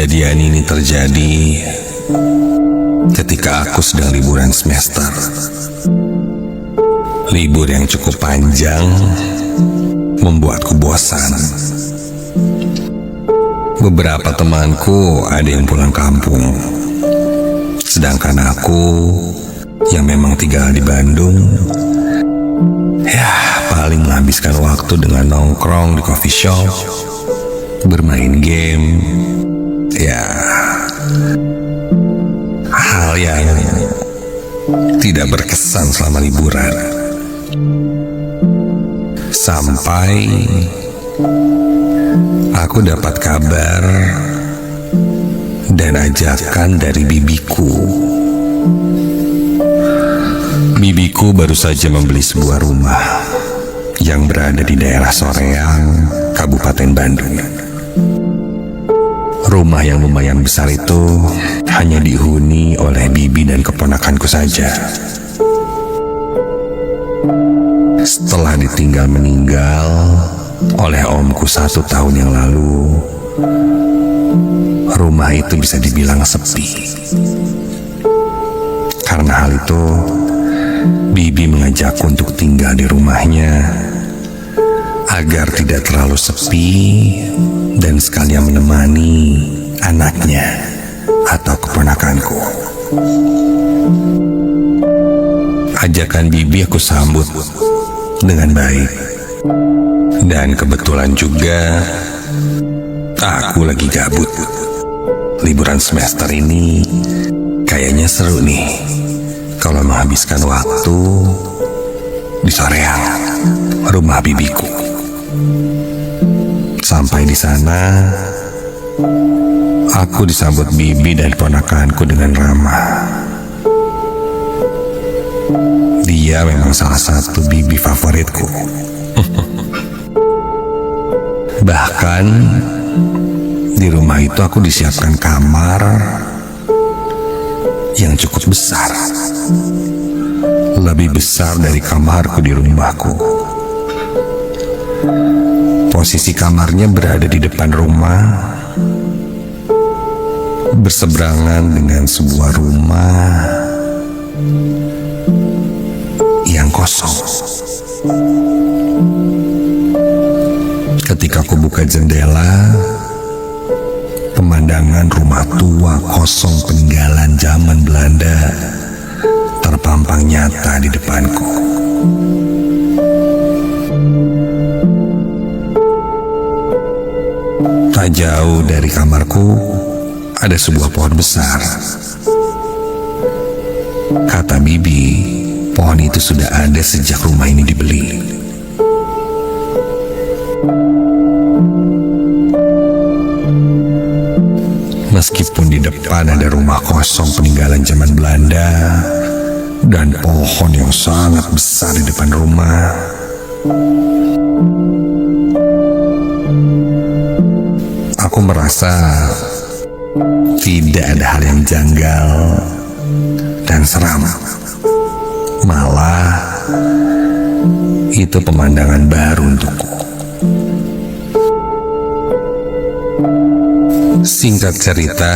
Kejadian ini terjadi ketika aku sedang liburan semester. Libur yang cukup panjang membuatku bosan. Beberapa temanku ada yang pulang kampung, sedangkan aku yang memang tinggal di Bandung, ya paling menghabiskan waktu dengan nongkrong di coffee shop, bermain game, ya hal yang tidak berkesan selama liburan. Sampai aku dapat kabar dan ajakan dari bibiku. Bibiku baru saja membeli sebuah rumah yang berada di daerah Soreang, Kabupaten Bandung. Rumah yang lumayan besar itu hanya dihuni oleh bibi dan keponakanku saja. Setelah ditinggal meninggal oleh omku 1 tahun yang lalu, rumah itu bisa dibilang sepi. Karena hal itu, bibi mengajakku untuk tinggal di rumahnya agar tidak terlalu sepi dan sekalian menemani anaknya atau keponakanku. Ajakan bibi aku sambut dengan baik. Dan kebetulan juga aku lagi gabut. Liburan semester ini kayaknya seru nih kalau menghabiskan waktu di Soreang, rumah bibiku. Sampai di sana, aku disambut bibi dan ponakanku dengan ramah. Dia memang salah satu bibi favoritku. Bahkan di rumah itu aku disiapkan kamar yang cukup besar, lebih besar dari kamarku di rumahku. Posisi kamarnya berada di depan rumah, berseberangan dengan sebuah rumah yang kosong. Ketika aku buka jendela, pemandangan rumah tua kosong peninggalan zaman Belanda terpampang nyata di depanku. Tak jauh dari kamarku ada sebuah pohon besar. Kata bibi, pohon itu sudah ada sejak rumah ini dibeli. Meskipun di depan ada rumah kosong peninggalan zaman Belanda dan pohon yang sangat besar di depan rumah, aku merasa tidak ada hal yang janggal dan seram. Malah itu pemandangan baru untukku. Singkat cerita,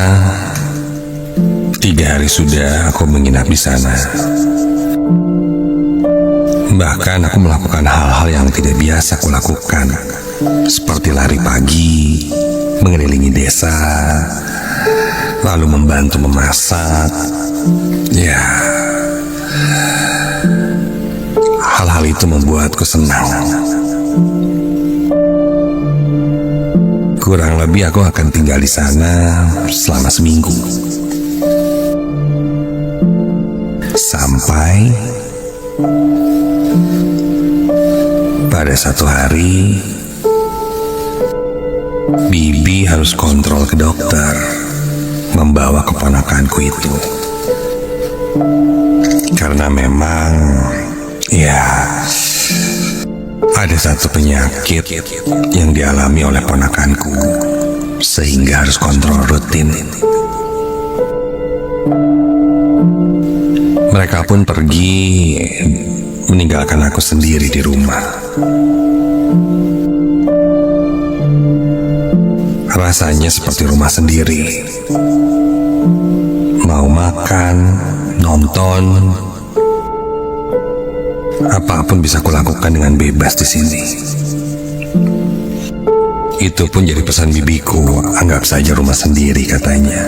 3 hari sudah aku menginap di sana. Bahkan aku melakukan hal-hal yang tidak biasa aku lakukan, seperti lari pagi, mengelilingi desa, lalu membantu memasak. Ya, hal-hal itu membuatku senang. Kurang lebih aku akan tinggal di sana selama seminggu. Sampai pada satu hari, bibi harus kontrol ke dokter, membawa keponakanku itu. Karena memang, ya, ada satu penyakit yang dialami oleh ponakanku, sehingga harus kontrol rutin. Mereka pun pergi, meninggalkan aku sendiri di rumah. Rasanya seperti rumah sendiri. Mau makan, nonton, apapun bisa kulakukan dengan bebas di sini. Itu pun jadi pesan bibiku, anggap saja rumah sendiri katanya.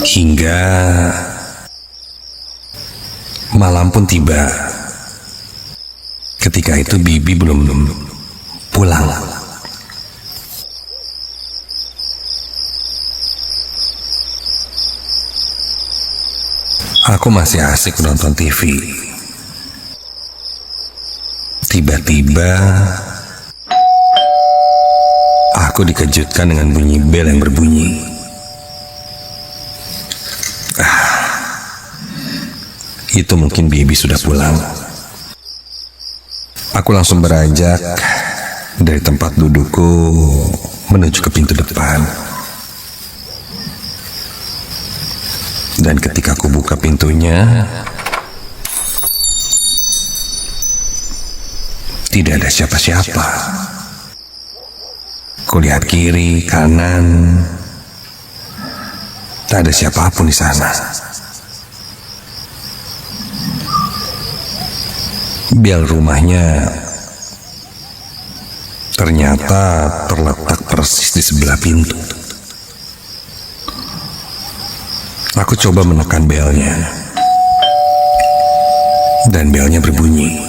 Hingga malam pun tiba. Ketika itu bibi belum pulang. Aku masih asik nonton TV. Tiba-tiba aku dikejutkan dengan bunyi bel yang berbunyi. Itu mungkin bibi sudah pulang. Aku langsung beranjak dari tempat dudukku menuju ke pintu depan. Dan ketika aku buka pintunya, tidak ada siapa-siapa. Kulihat kiri, kanan, tak ada siapapun di sana. Bel rumahnya ternyata terletak persis di sebelah pintu. Aku coba menekan belnya, dan belnya berbunyi.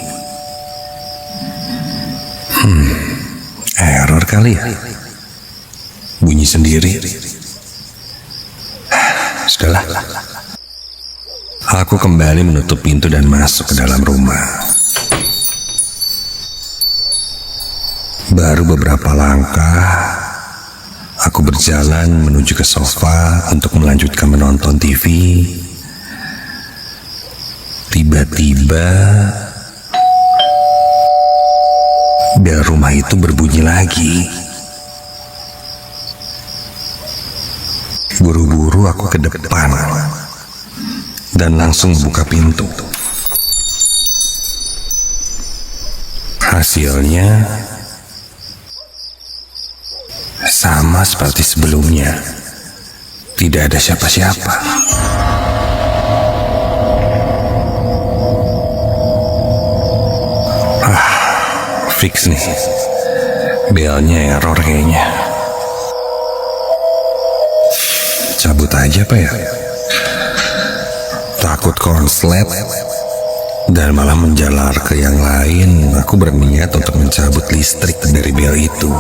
Error kali ya? Bunyi sendiri. Sudahlah. Aku kembali menutup pintu dan masuk ke dalam rumah. Baru beberapa langkah, aku berjalan menuju ke sofa untuk melanjutkan menonton TV. Tiba-tiba, bel rumah itu berbunyi lagi. Buru-buru aku ke depan dan langsung buka pintu. Hasilnya sama seperti sebelumnya. Tidak ada siapa-siapa. Fix nih. Belnya error kayaknya. Cabut aja apa ya? Takut konslet dan malah menjalar ke yang lain. Aku berniat untuk mencabut listrik dari bel itu.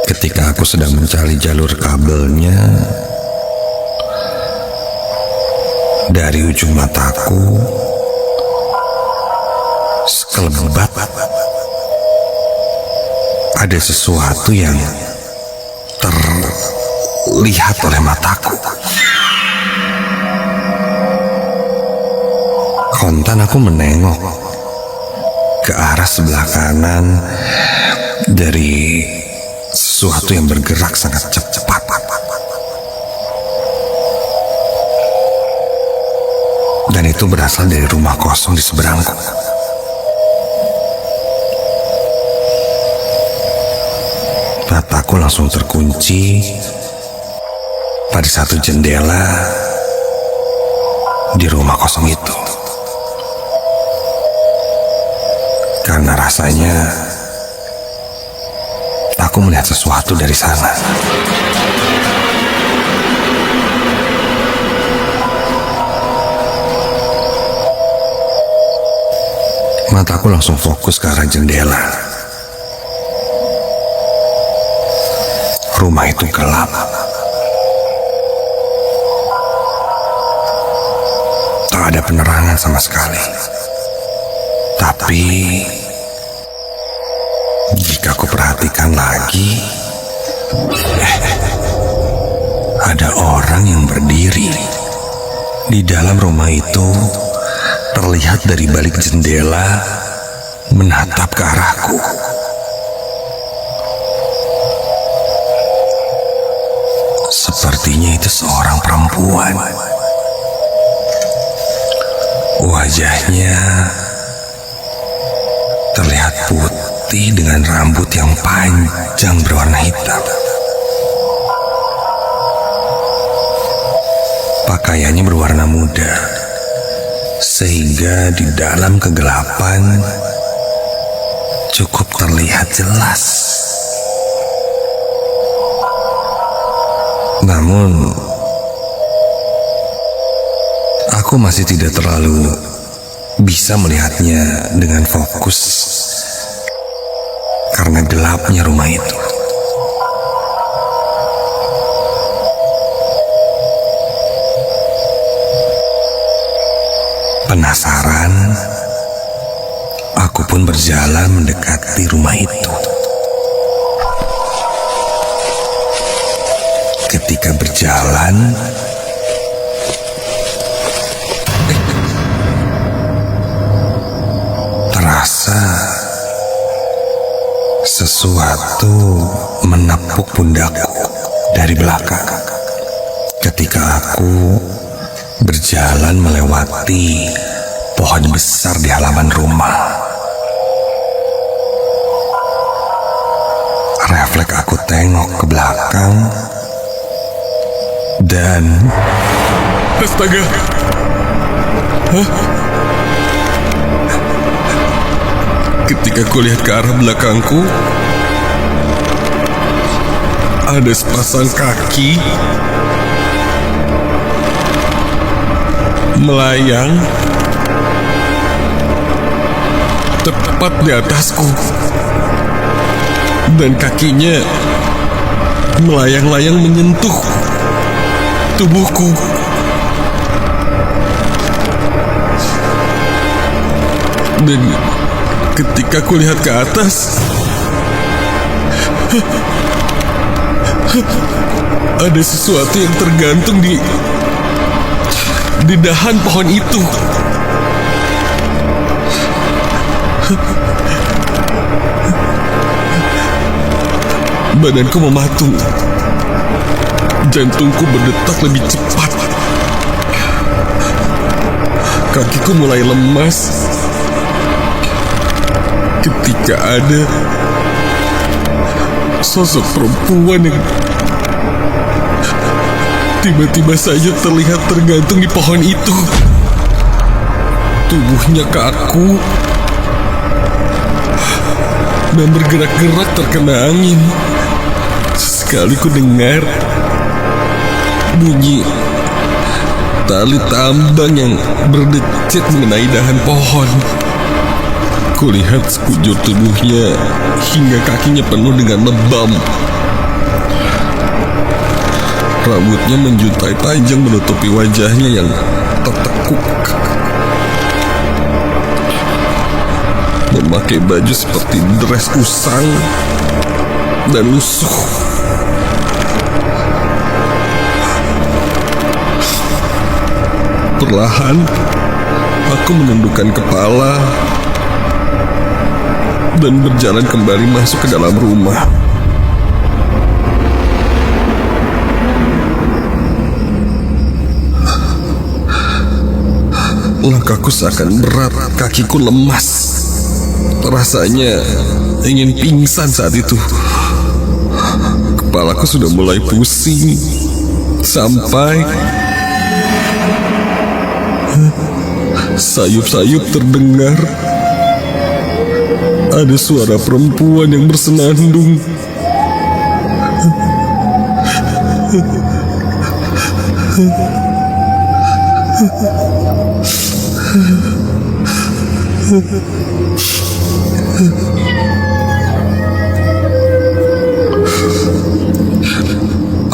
Ketika aku sedang mencari jalur kabelnya, dari ujung mataku sekelebat ada sesuatu yang terlihat oleh mataku. Kontan aku menengok ke arah sebelah kanan dari sesuatu yang bergerak sangat cepat. Dan itu berasal dari rumah kosong di seberangku. Mataku langsung terkunci pada satu jendela di rumah kosong itu. Karena rasanya aku melihat sesuatu dari sana. Mataku langsung fokus ke arah jendela. Rumah itu gelap. Tak ada penerangan sama sekali. Tapi jika aku perhatikan lagi, ada orang yang berdiri di dalam rumah itu. Terlihat dari balik jendela menatap ke arahku. Sepertinya itu seorang perempuan. Wajahnya terlihat putih dengan rambut yang panjang berwarna hitam. Pakaiannya berwarna muda, sehingga di dalam kegelapan cukup terlihat jelas. Namun, aku masih tidak terlalu bisa melihatnya dengan fokus karena gelapnya rumah itu. Penasaran, aku pun berjalan mendekati rumah itu. Ketika berjalan, terasa sesuatu menepuk pundakku dari belakang ketika aku berjalan melewati pohon besar di halaman rumah. Refleks aku tengok ke belakang dan astaga. Hah? Ketika ku lihat ke arah belakangku, ada sepasang kaki melayang tepat di atasku, dan kakinya melayang-layang menyentuh tubuhku. Dan ketika ku lihat ke atas, ada sesuatu yang tergantung di dahan pohon itu. Badanku mematung, jantungku berdetak lebih cepat, kakiku mulai lemas ketika ada sosok perempuan yang tiba-tiba saja terlihat tergantung di pohon itu. Tubuhnya kaku dan bergerak-gerak terkena angin. Sesekali ku dengar bunyi tali tambang yang berdecit mengenai dahan pohon. Kulihat sekujur tubuhnya hingga kakinya penuh dengan lebam. Rambutnya menjuntai panjang menutupi wajahnya yang tertekuk. Memakai baju seperti dress usang dan lusuh. Perlahan, aku menundukkan kepala dan berjalan kembali masuk ke dalam rumah. Langkahku seakan berat, kakiku lemas. Rasanya ingin pingsan saat itu. Kepalaku sudah mulai pusing sampai sayup-sayup terdengar. Ada suara perempuan yang bersenandung.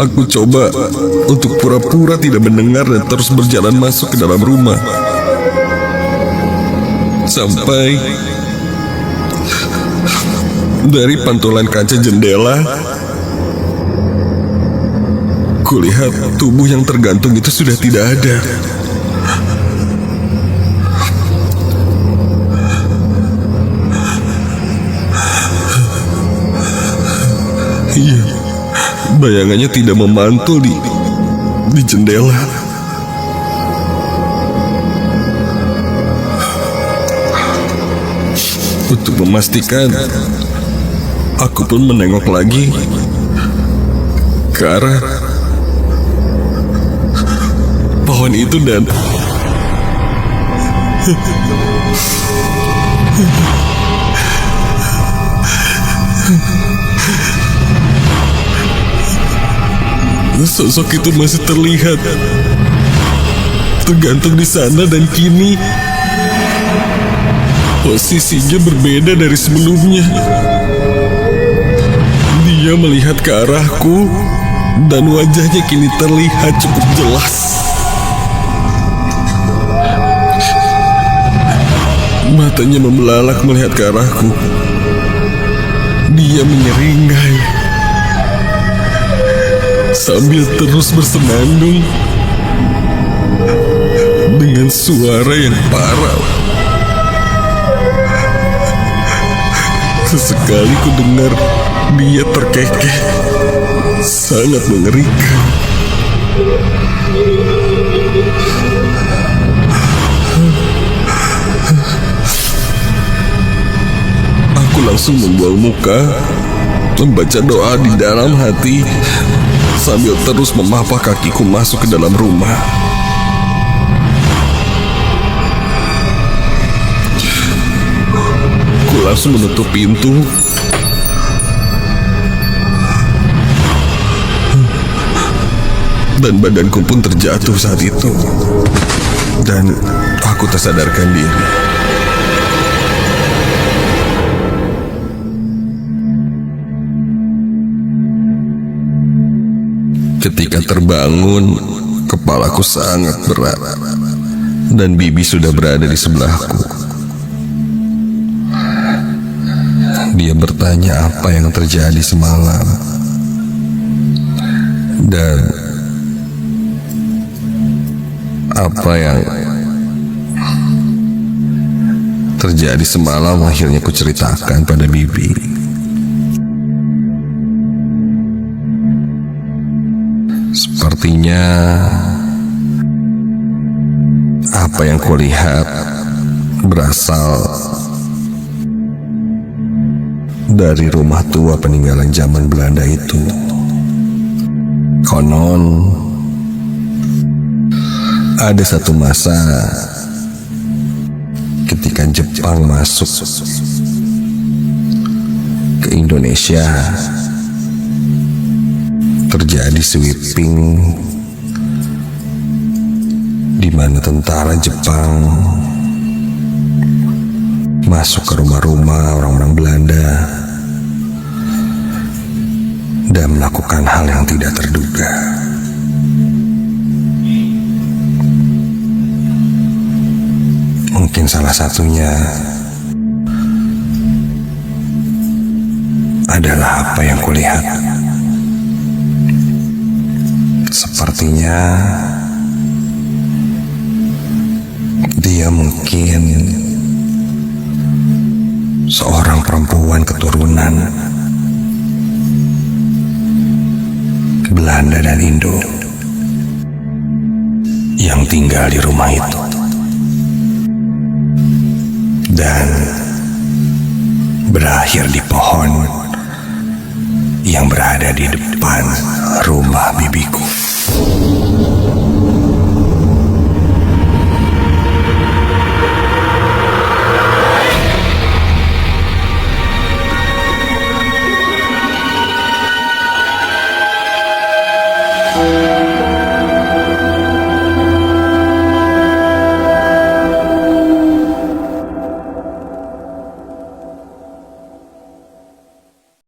Aku coba untuk pura-pura tidak mendengar dan terus berjalan masuk ke dalam rumah. Sampai dari pantulan kaca jendela, kulihat tubuh yang tergantung itu sudah tidak ada. Iya, bayangannya tidak memantul di jendela. Untuk memastikan, aku pun menengok lagi ke arah pohon itu dan sosok itu masih terlihat tergantung di sana, dan kini posisinya berbeda dari sebelumnya. Dia melihat ke arahku dan wajahnya kini terlihat cukup jelas. Matanya membelalak melihat ke arahku. Dia menyeringai sambil terus bersenandung dengan suara yang parau. Sesekali ku dengar dia terkekeh, sangat mengerikan. Aku langsung membual muka, membaca doa di dalam hati, sambil terus memapah kakiku masuk ke dalam rumah. Ku langsung menutup pintu. Dan badanku pun terjatuh saat itu. Dan aku tersadarkan diri. Ketika terbangun, kepalaku sangat berat. Dan Bibi sudah berada di sebelahku. Dia bertanya apa yang terjadi semalam. Dan apa yang terjadi semalam akhirnya kuceritakan pada Bibi. Sepertinya apa yang kulihat berasal dari rumah tua peninggalan zaman Belanda itu. Konon ada satu masa ketika Jepang masuk ke Indonesia, terjadi sweeping di mana tentara Jepang masuk ke rumah-rumah orang-orang Belanda dan melakukan hal yang tidak terduga. Mungkin salah satunya adalah apa yang kulihat. Sepertinya dia mungkin seorang perempuan keturunan Belanda dan Indo yang tinggal di rumah itu dan berakhir di pohon yang berada di depan rumah bibiku.